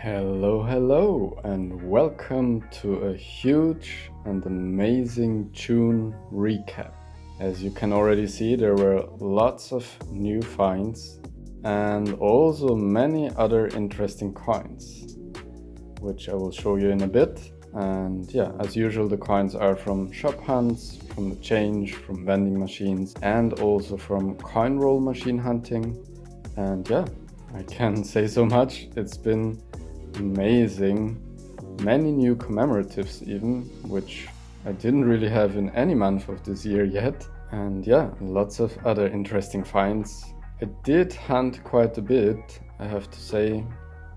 Hello, and welcome to a huge and amazing June recap. As you can already see, there were lots of new finds and also many other interesting coins, which I will show you in a bit. And yeah, as usual, the coins are from shop hunts, from the change, from vending machines, and also from coin roll machine hunting. And yeah, I can say so much. It's been amazing. Many new commemoratives even, which I didn't really have in any month of this year yet. And yeah, lots of other interesting finds. I did hunt quite a bit, I have to say,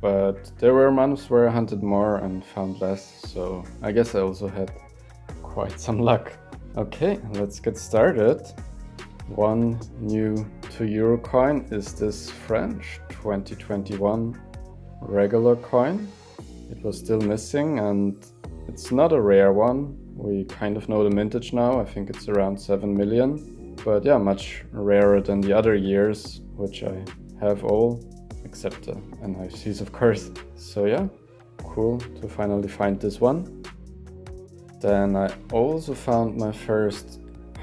but there were months where I hunted more and found less, so I guess I also had quite some luck. Okay, let's get started. One new €2 coin is this French 2021 regular coin. It was still missing and it's not a rare one. We kind of know the mintage now. I think it's around 7 million, but yeah, much rarer than the other years, which I have all except the NIFCs, of course. So yeah, cool to finally find this one. Then I also found my first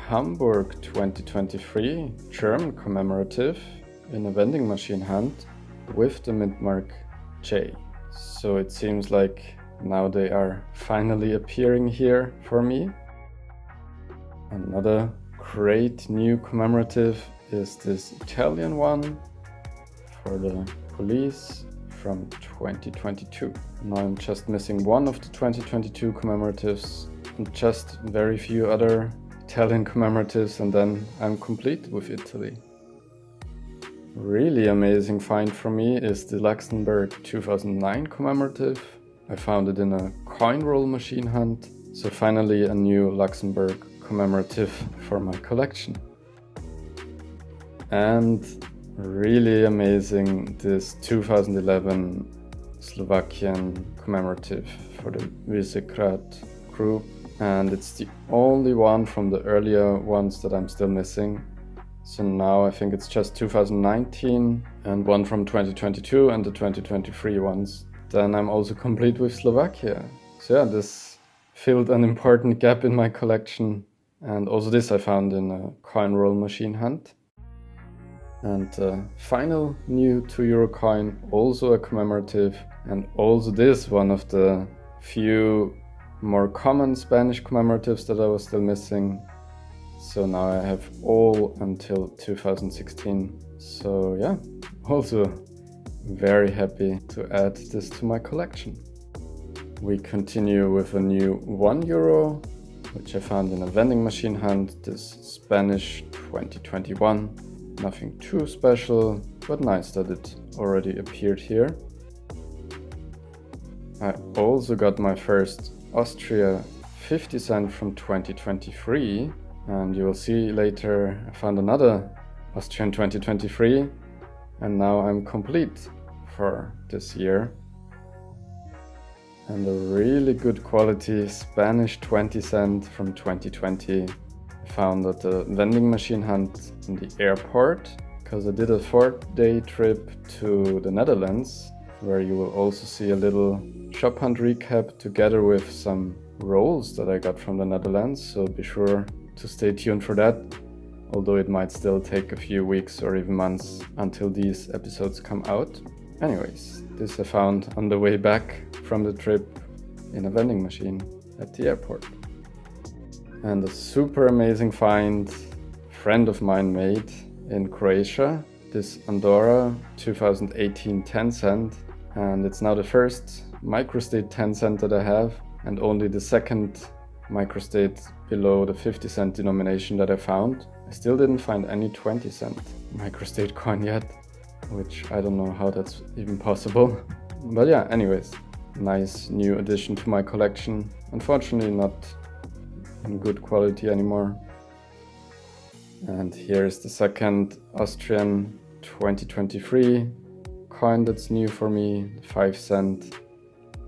Hamburg 2023 German commemorative in a vending machine hunt with the mint mark J. So it seems like now they are finally appearing here for me. Another great new commemorative is this Italian one for the police from 2022. Now I'm just missing one of the 2022 commemoratives and just very few other Italian commemoratives, and then I'm complete with Italy. Really amazing find for me is the Luxembourg 2009 commemorative. I found it in a coin roll machine hunt, so finally a new Luxembourg commemorative for my collection. And really amazing, this 2011 Slovakian commemorative for the Visegrad group, and it's the only one from the earlier ones that I'm still missing. So now I think it's just 2019 and one from 2022 and the 2023 ones. Then I'm also complete with Slovakia. So yeah, this filled an important gap in my collection. And also this I found in a coin roll machine hunt. And final new €2 coin, also a commemorative, and also this one of the few more common Spanish commemoratives that I was still missing. So now I have all until 2016. So yeah, also very happy to add this to my collection. We continue with a new €1, which I found in a vending machine hunt, this Spanish 2021. Nothing too special, but nice that it already appeared here. I also got my first Austria 50 cent from 2023. And you will see later I found another Austrian 2023, and now I'm complete for this year. And a really good quality Spanish 20 cent from 2020 I found at the vending machine hunt in the airport, because I did a 4-day trip to the Netherlands, where you will also see a little shop hunt recap together with some rolls that I got from the Netherlands, so be sure to stay tuned for that, although it might still take a few weeks or even months until these episodes come out. Anyways, this I found on the way back from the trip in a vending machine at the airport. And a super amazing find a friend of mine made in Croatia, this Andorra 2018 10 cent, and it's now the first microstate 10 cent that I have, and only the second microstate below the 50 cent denomination that I found. I still didn't find any 20 cent microstate coin yet, which I don't know how that's even possible. But yeah, anyways, nice new addition to my collection. Unfortunately not in good quality anymore. And here's the second Austrian 2023 coin that's new for me, 5 cent.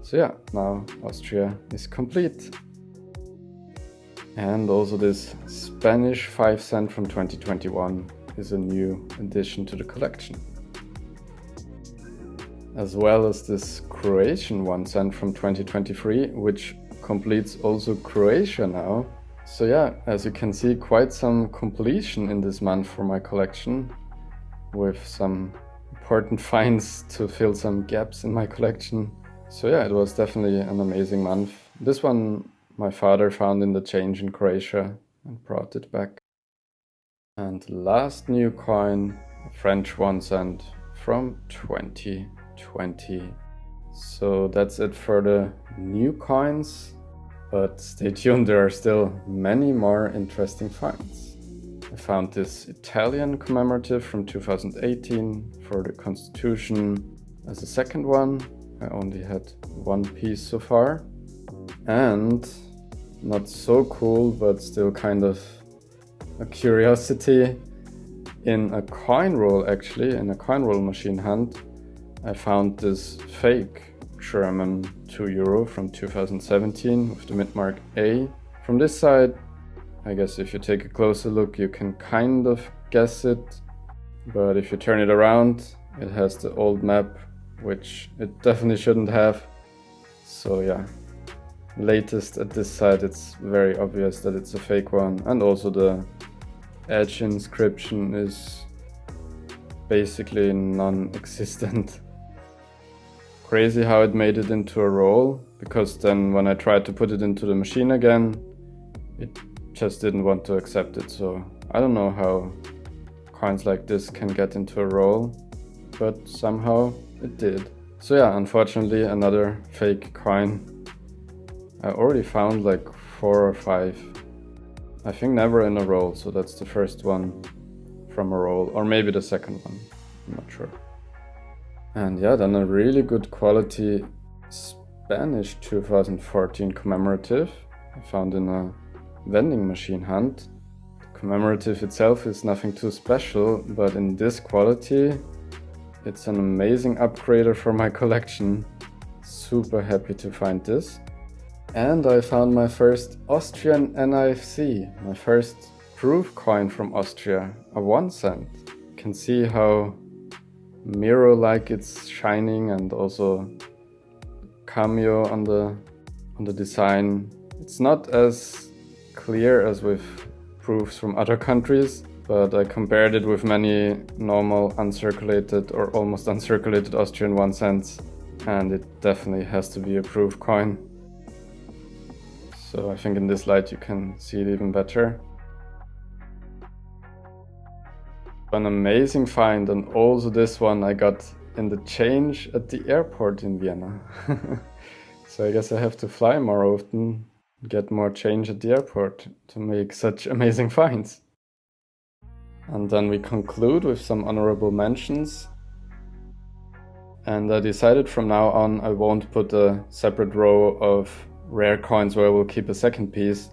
So yeah, now Austria is complete. And also this Spanish 5 cent from 2021 is a new addition to the collection. as well as this Croatian 1 cent from 2023, which completes also Croatia now. So yeah, as you can see, quite some completion in this month for my collection, with some important finds to fill some gaps in my collection. So yeah, it was definitely an amazing month. This one my father found in the change in Croatia and brought it back. And last new coin, a French 1 cent from 2020. So that's it for the new coins, but stay tuned, there are still many more interesting finds. I found this Italian commemorative from 2018 for the Constitution as a second one. I only had one piece so far. And not so cool, but still kind of a curiosity, in a coin roll, actually, in a coin roll machine hunt, I found this fake German €2 from 2017 with the mint mark A. From this side, I guess if you take a closer look, you can kind of guess it, but if you turn it around, it has the old map, which it definitely shouldn't have. So yeah, latest at this side, it's very obvious that it's a fake one, and also the edge inscription is basically non-existent. Crazy how it made it into a roll, because then when I tried to put it into the machine again, it just didn't want to accept it. So I don't know how coins like this can get into a roll, but somehow it did. So yeah, unfortunately another fake coin. I already found like 4 or 5. I think never in a roll, so that's the first one from a roll, or maybe the second one, I'm not sure. And yeah, then a really good quality Spanish 2014 commemorative I found in a vending machine hunt. The commemorative itself is nothing too special, but in this quality, it's an amazing upgrader for my collection. Super happy to find this. And I found my first Austrian NIFC, my first proof coin from Austria, a 1 cent. You can see how mirror-like it's shining, and also cameo on the design. It's not as clear as with proofs from other countries, but I compared it with many normal uncirculated or almost uncirculated Austrian 1 cents, and it definitely has to be a proof coin. So I think in this light you can see it even better. An amazing find, and also this one I got in the change at the airport in Vienna. So I guess I have to fly more often, get more change at the airport to make such amazing finds. And then we conclude with some honorable mentions. And I decided from now on I won't put a separate row of rare coins where I will keep a second piece,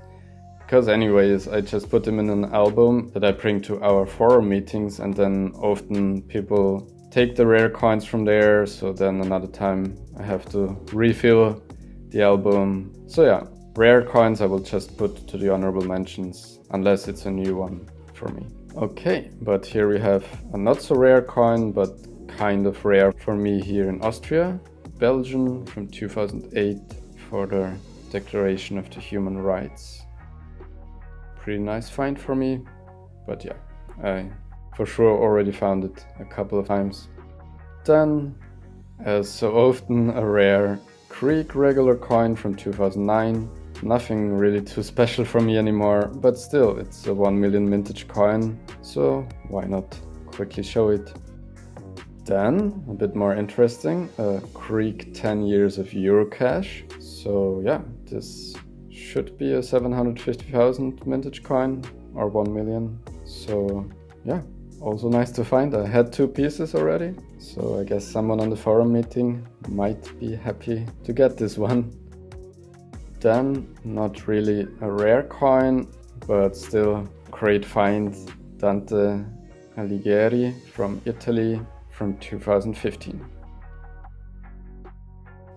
because anyways I just put them in an album that I bring to our forum meetings, and then often people take the rare coins from there, so then another time I have to refill the album. So yeah, rare coins I will just put to the honorable mentions, unless it's a new one for me. Okay, but here we have a not so rare coin, but kind of rare for me here in Austria, Belgium from 2008 for the Declaration of the Human Rights. Pretty nice find for me, but yeah, I for sure already found it a couple of times. Then, as so often, a rare Greek regular coin from 2009. Nothing really too special for me anymore, but still, it's a 1 million mintage coin, so why not quickly show it. Then, a bit more interesting, a Greek 10 years of Eurocash. So yeah, this should be a 750,000 mintage coin, or 1 million. So yeah, also nice to find. I had 2 pieces already, so I guess someone on the forum meeting might be happy to get this one. Then, not really a rare coin, but still great find, Dante Alighieri from Italy from 2015.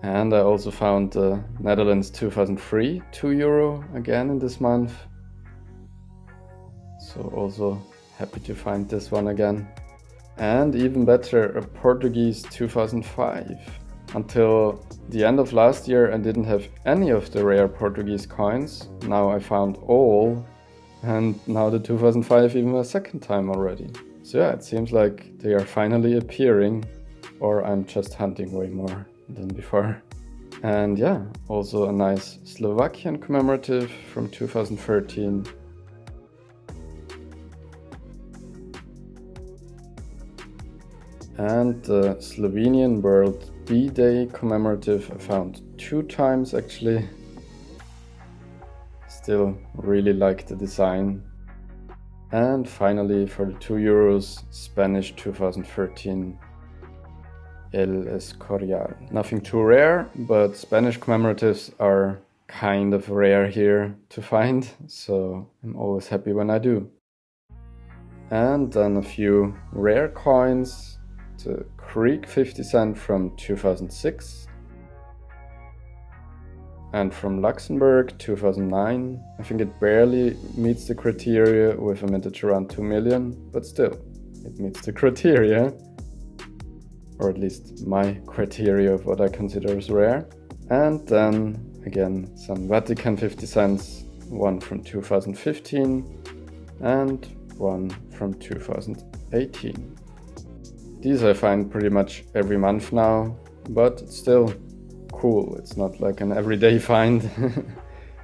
And I also found the Netherlands 2003 €2 again in this month. So also happy to find this one again. And even better, a Portuguese 2005. Until the end of last year I didn't have any of the rare Portuguese coins. Now I found all, and now the 2005 even a second time already. So yeah, it seems like they are finally appearing, or I'm just hunting way more than before. And yeah, also a nice Slovakian commemorative from 2013. And the Slovenian World B-Day commemorative I found 2 times actually. Still really like the design. And finally for the €2, Spanish 2013 El Escorial. Nothing too rare, but Spanish commemoratives are kind of rare here to find, so I'm always happy when I do. And then a few rare coins. The Greek 50 cent from 2006. And from Luxembourg 2009. I think it barely meets the criteria with a mintage around 2 million, but still, it meets the criteria. Or at least my criteria of what I consider as rare. And then again some Vatican 50 cents, one from 2015 and one from 2018. These I find pretty much every month now, but it's still cool. It's not like an everyday find,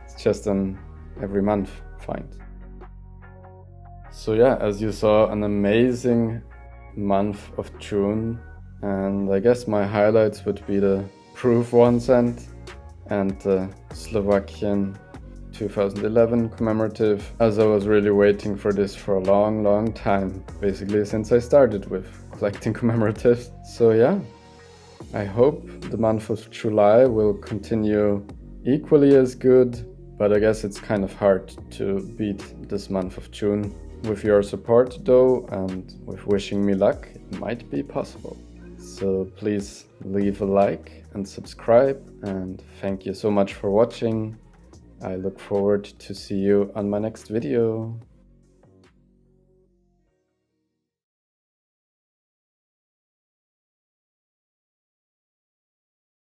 it's just an every month find. So yeah, as you saw, an amazing month of June, and I guess my highlights would be the Proof 1 cent and the Slovakian 2011 commemorative, as I was really waiting for this for a long time, basically since I started with collecting commemoratives. So yeah, I hope the month of July will continue equally as good, but I guess it's kind of hard to beat this month of June. With your support though, and with wishing me luck, it might be possible. So please leave a like and subscribe, and thank you so much for watching. I look forward to see you on my next video.